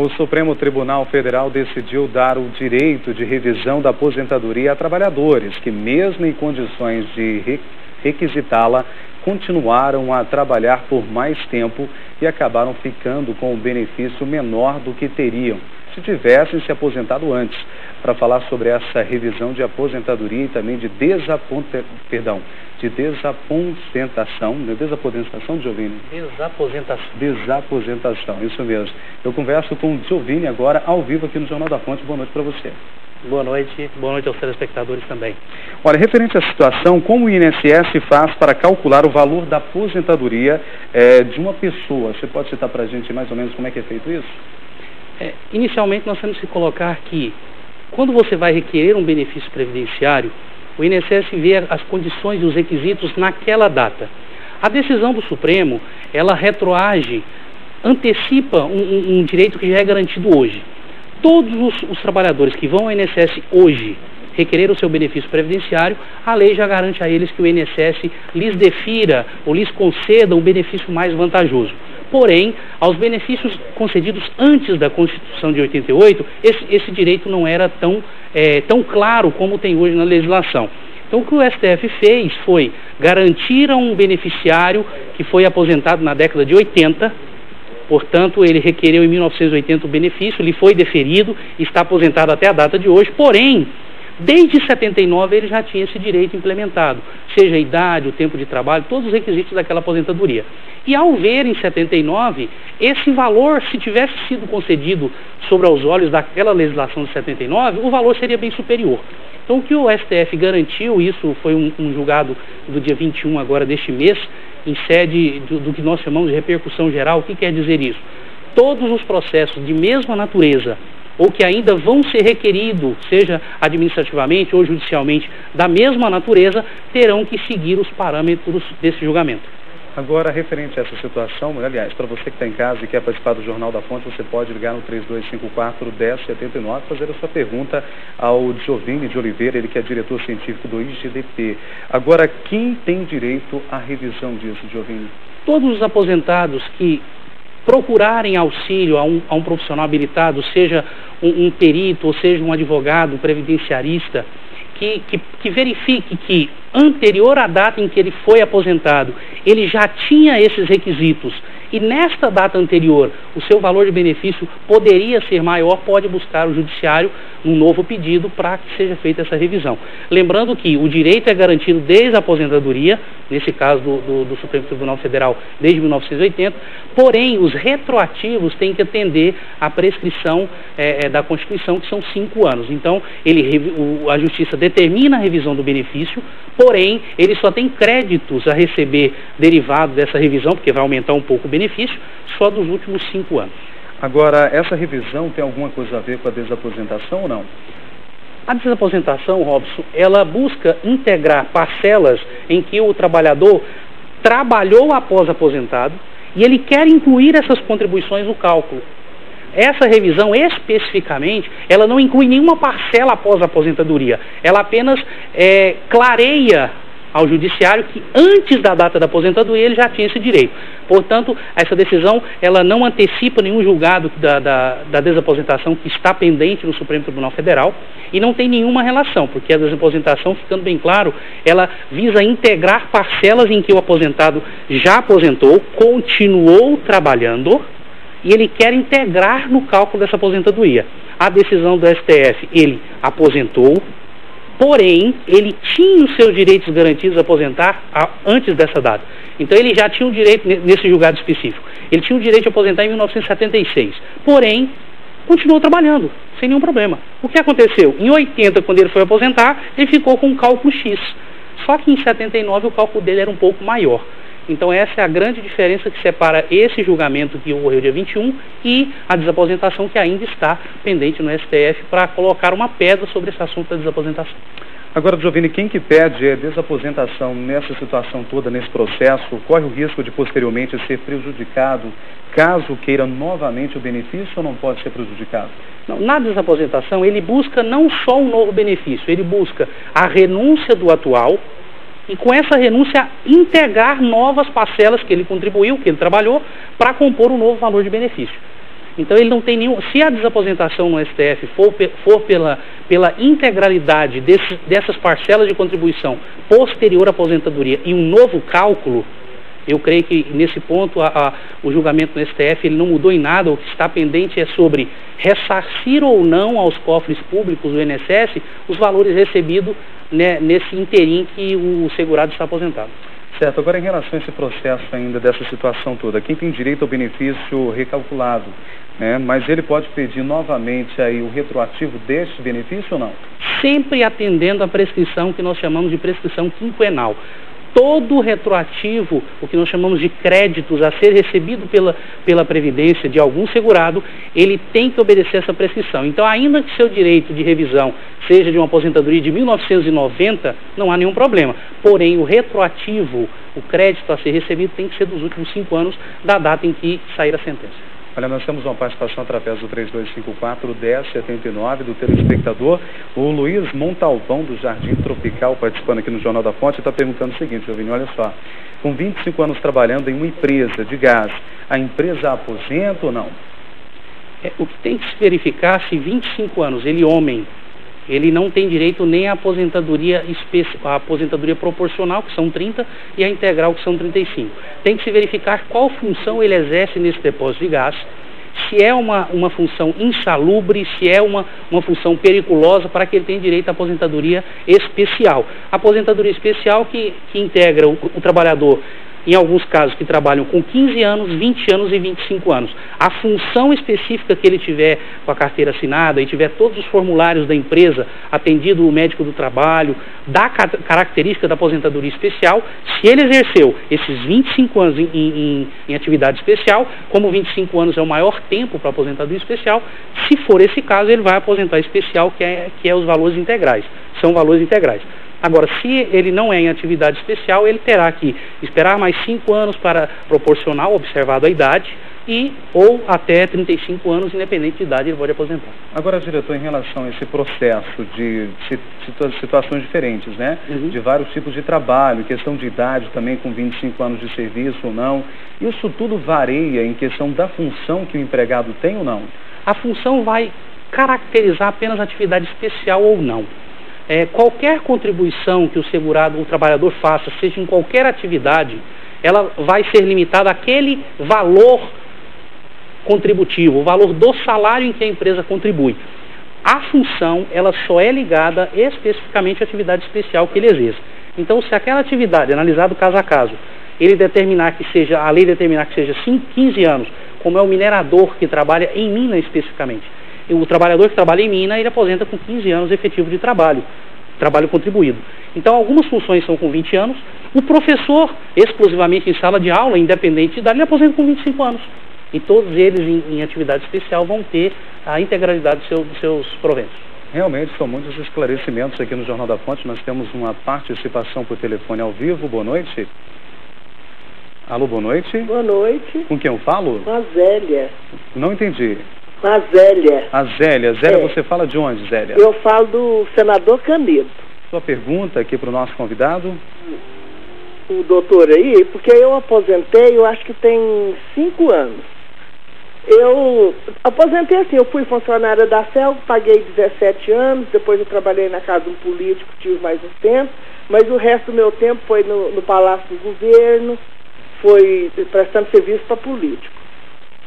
O Supremo Tribunal Federal decidiu dar o direito de revisão da aposentadoria a trabalhadores que, mesmo em condições de requisitá-la, continuaram a trabalhar por mais tempo e acabaram ficando com um benefício menor do que teriam se tivessem se aposentado antes. Para falar sobre essa revisão de aposentadoria e também de desaposentação, Giovini? Desaposentação, isso mesmo. Eu converso com o Giovini agora, ao vivo aqui no Jornal da Fonte. Boa noite para você. Boa noite aos telespectadores também. Olha, referente à situação, como o INSS faz para calcular o valor da aposentadoria de uma pessoa? Você pode citar para a gente mais ou menos como é que é feito isso? Inicialmente, nós temos que colocar que, quando você vai requerer um benefício previdenciário, o INSS vê as condições e os requisitos naquela data. A decisão do Supremo, ela retroage, antecipa um direito que já é garantido hoje. Todos os trabalhadores que vão ao INSS hoje requerer o seu benefício previdenciário, a lei já garante a eles que o INSS lhes defira ou lhes conceda um benefício mais vantajoso. Porém, aos benefícios concedidos antes da Constituição de 88, esse direito não era tão claro como tem hoje na legislação. Então, o que o STF fez foi garantir a um beneficiário que foi aposentado na década de 80, portanto, ele requereu em 1980 o benefício, lhe foi deferido, está aposentado até a data de hoje, porém, desde 79 ele já tinha esse direito implementado, seja a idade, o tempo de trabalho, todos os requisitos daquela aposentadoria. E ao ver em 79, esse valor, se tivesse sido concedido sobre aos olhos daquela legislação de 79, o valor seria bem superior. Então o que o STF garantiu, isso foi um julgado do dia 21 agora deste mês, em sede do que nós chamamos de repercussão geral. O que quer dizer isso? Todos os processos de mesma natureza, ou que ainda vão ser requeridos, seja administrativamente ou judicialmente, da mesma natureza, terão que seguir os parâmetros desse julgamento. Agora, referente a essa situação, aliás, para você que está em casa e quer participar do Jornal da Fonte, você pode ligar no 3254-1079 fazer a sua pergunta ao Giovini de Oliveira, ele que é diretor científico do IGDP. Agora, quem tem direito à revisão disso, Giovini? Todos os aposentados que procurarem auxílio a um profissional habilitado, seja um perito, ou seja um advogado, um previdenciarista, que verifique que, anterior à data em que ele foi aposentado, ele já tinha esses requisitos, e nesta data anterior o seu valor de benefício poderia ser maior, pode buscar o judiciário um novo pedido para que seja feita essa revisão. Lembrando que o direito é garantido desde a aposentadoria, nesse caso do Supremo Tribunal Federal desde 1980, porém os retroativos têm que atender à prescrição da Constituição, que são 5 anos. Então a Justiça determina a revisão do benefício, porém ele só tem créditos a receber derivado dessa revisão, porque vai aumentar um pouco o benefício, só dos últimos 5 anos. Agora, essa revisão tem alguma coisa a ver com a desaposentação ou não? A desaposentação, Robson, ela busca integrar parcelas em que o trabalhador trabalhou após aposentado e ele quer incluir essas contribuições no cálculo. Essa revisão, especificamente, ela não inclui nenhuma parcela após a aposentadoria. Ela apenas clareia ao judiciário que antes da data da aposentadoria ele já tinha esse direito. Portanto, essa decisão ela não antecipa nenhum julgado da desaposentação que está pendente no Supremo Tribunal Federal e não tem nenhuma relação, porque a desaposentação, ficando bem claro, ela visa integrar parcelas em que o aposentado já aposentou, continuou trabalhando e ele quer integrar no cálculo dessa aposentadoria. A decisão do STF, ele aposentou, porém, ele tinha os seus direitos garantidos a aposentar antes dessa data. Então, ele já tinha o direito, nesse julgado específico, ele tinha o direito de aposentar em 1976. Porém, continuou trabalhando, sem nenhum problema. O que aconteceu? Em 80, quando ele foi aposentar, ele ficou com um cálculo X. Só que em 79, o cálculo dele era um pouco maior. Então, essa é a grande diferença que separa esse julgamento que ocorreu dia 21 e a desaposentação que ainda está pendente no STF para colocar uma pedra sobre esse assunto da desaposentação. Agora, Giovini, quem que pede desaposentação nessa situação toda, nesse processo, corre o risco de posteriormente ser prejudicado caso queira novamente o benefício ou não pode ser prejudicado? Não, na desaposentação, ele busca não só um novo benefício, ele busca a renúncia do atual, e com essa renúncia integrar novas parcelas que ele contribuiu, que ele trabalhou, para compor um novo valor de benefício. Então ele não tem nenhum... Se a desaposentação no STF for pela integralidade dessas parcelas de contribuição posterior à aposentadoria e um novo cálculo, eu creio que nesse ponto o julgamento no STF ele não mudou em nada. O que está pendente é sobre ressarcir ou não aos cofres públicos do INSS os valores recebidos, né, nesse interim que o segurado está aposentado. Certo. Agora, em relação a esse processo ainda, dessa situação toda, quem tem direito ao benefício recalculado, né, mas ele pode pedir novamente aí o retroativo deste benefício ou não? Sempre atendendo à prescrição que nós chamamos de prescrição quinquenal. Todo retroativo, o que nós chamamos de créditos a ser recebido pela Previdência de algum segurado, ele tem que obedecer essa prescrição. Então, ainda que seu direito de revisão seja de uma aposentadoria de 1990, não há nenhum problema. Porém, o retroativo, o crédito a ser recebido, tem que ser dos últimos 5 anos da data em que sair a sentença. Olha, nós temos uma participação através do 3254-1079 do telespectador. O Luiz Montalvão, do Jardim Tropical, participando aqui no Jornal da Fonte, está perguntando o seguinte, Jovini, olha só. Com 25 anos trabalhando em uma empresa de gás, a empresa aposenta ou não? O que tem que se verificar se 25 anos, ele homem, ele não tem direito nem à aposentadoria proporcional, que são 30, e a integral, que são 35. Tem que se verificar qual função ele exerce nesse depósito de gás, se é uma função insalubre, se é uma função periculosa, para que ele tenha direito à aposentadoria especial. A aposentadoria especial que integra o trabalhador, em alguns casos que trabalham com 15 anos, 20 anos e 25 anos. A função específica que ele tiver com a carteira assinada e tiver todos os formulários da empresa, atendido o médico do trabalho, da característica da aposentadoria especial, se ele exerceu esses 25 anos em atividade especial, como 25 anos é o maior tempo para aposentadoria especial, se for esse caso, ele vai aposentar especial, que é os valores integrais. São valores integrais. Agora, se ele não é em atividade especial, ele terá que esperar mais 5 anos para proporcional, observado a idade, ou até 35 anos, independente de idade, ele pode aposentar. Agora, diretor, em relação a esse processo de situações diferentes, né? De vários tipos de trabalho, questão de idade também, com 25 anos de serviço ou não, isso tudo varia em questão da função que o empregado tem ou não? A função vai caracterizar apenas a atividade especial ou não. Qualquer contribuição que o trabalhador faça, seja em qualquer atividade, ela vai ser limitada àquele valor contributivo, o valor do salário em que a empresa contribui. A função, ela só é ligada especificamente à atividade especial que ele exerce. Então, se aquela atividade, analisado caso a caso, a lei determinar que seja 15 anos, como é o minerador que trabalha em mina especificamente, o trabalhador que trabalha em mina, ele aposenta com 15 anos efetivo de trabalho contribuído. Então, algumas funções são com 20 anos. O professor, exclusivamente em sala de aula, independente de idade, ele aposenta com 25 anos. E todos eles, em atividade especial, vão ter a integralidade dos seus proventos. Realmente, são muitos esclarecimentos aqui no Jornal da Fonte. Nós temos uma participação por telefone ao vivo. Boa noite. Alô, boa noite. Boa noite. Com quem eu falo? Com a Zélia. Não entendi. A Zélia. A Zélia. Zélia, você fala de onde, Zélia? Eu falo do senador Canedo. Sua pergunta aqui para o nosso convidado? O doutor aí, porque eu aposentei, eu acho que tem 5 anos. Eu aposentei assim, eu fui funcionária da CELG, paguei 17 anos, depois eu trabalhei na casa de um político, tive mais um tempo, mas o resto do meu tempo foi no Palácio do Governo, foi prestando serviço para político.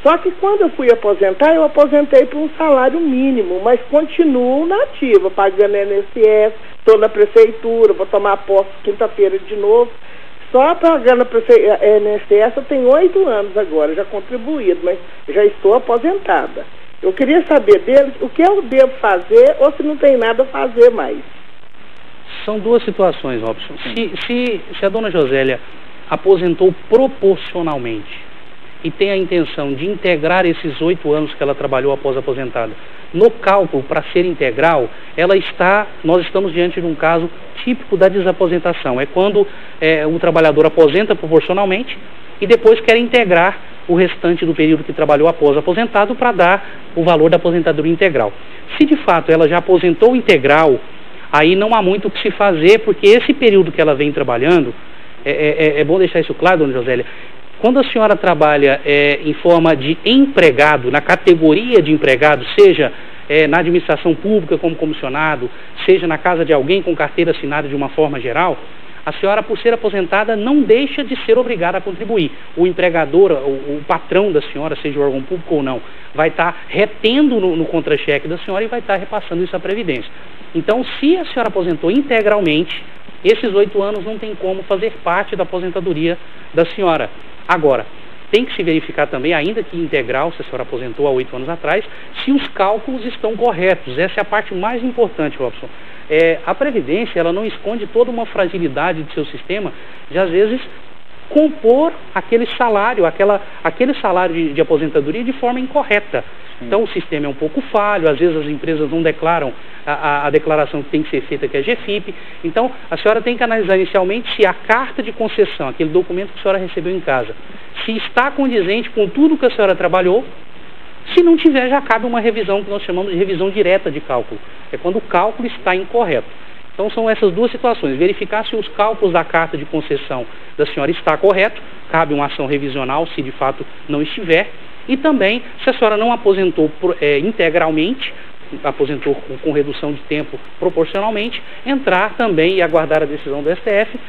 Só que quando eu fui aposentar, eu aposentei por um salário mínimo, mas continuo na ativa, pagando INSS, estou na prefeitura, vou tomar posse quinta-feira de novo. Só pagando a INSS eu tenho 8 anos agora, já contribuído, mas já estou aposentada. Eu queria saber dele o que eu devo fazer ou se não tem nada a fazer mais. São duas situações, Robson. Se a dona Josélia aposentou proporcionalmente e tem a intenção de integrar esses 8 anos que ela trabalhou após aposentada no cálculo para ser integral, nós estamos diante de um caso típico da desaposentação. É quando o trabalhador aposenta proporcionalmente e depois quer integrar o restante do período que trabalhou após aposentado para dar o valor da aposentadoria integral. Se de fato ela já aposentou integral, aí não há muito o que se fazer, porque esse período que ela vem trabalhando, é bom deixar isso claro, dona Josélia, quando a senhora trabalha em forma de empregado, na categoria de empregado, seja na administração pública como comissionado, seja na casa de alguém com carteira assinada de uma forma geral, a senhora, por ser aposentada, não deixa de ser obrigada a contribuir. O empregador, o patrão da senhora, seja o órgão público ou não, vai estar retendo no contra-cheque da senhora e vai estar repassando isso à Previdência. Então, se a senhora aposentou integralmente, esses 8 anos não tem como fazer parte da aposentadoria da senhora. Agora, tem que se verificar também, ainda que integral, se a senhora aposentou há 8 anos atrás, se os cálculos estão corretos. Essa é a parte mais importante, Robson. A Previdência, ela não esconde toda uma fragilidade do seu sistema de, às vezes, compor aquele salário, aquele salário de aposentadoria de forma incorreta. Então o sistema é um pouco falho, às vezes as empresas não declaram a declaração que tem que ser feita, que é GFIP. Então a senhora tem que analisar inicialmente se a carta de concessão, aquele documento que a senhora recebeu em casa, se está condizente com tudo que a senhora trabalhou. Se não tiver, já cabe uma revisão que nós chamamos de revisão direta de cálculo. É quando o cálculo está incorreto. Então são essas duas situações, verificar se os cálculos da carta de concessão da senhora está correto, cabe uma ação revisional se de fato não estiver, e também se a senhora não aposentou integralmente, aposentou com redução de tempo proporcionalmente, entrar também e aguardar a decisão do STF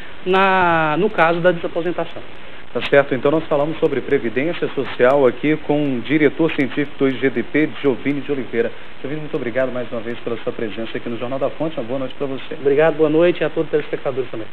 no caso da desaposentação. Tá certo, então nós falamos sobre Previdência Social aqui com o diretor científico do IGDP, Jovini de Oliveira. Jovini, muito obrigado mais uma vez pela sua presença aqui no Jornal da Fonte. Uma boa noite para você. Obrigado, boa noite e a todos os telespectadores também.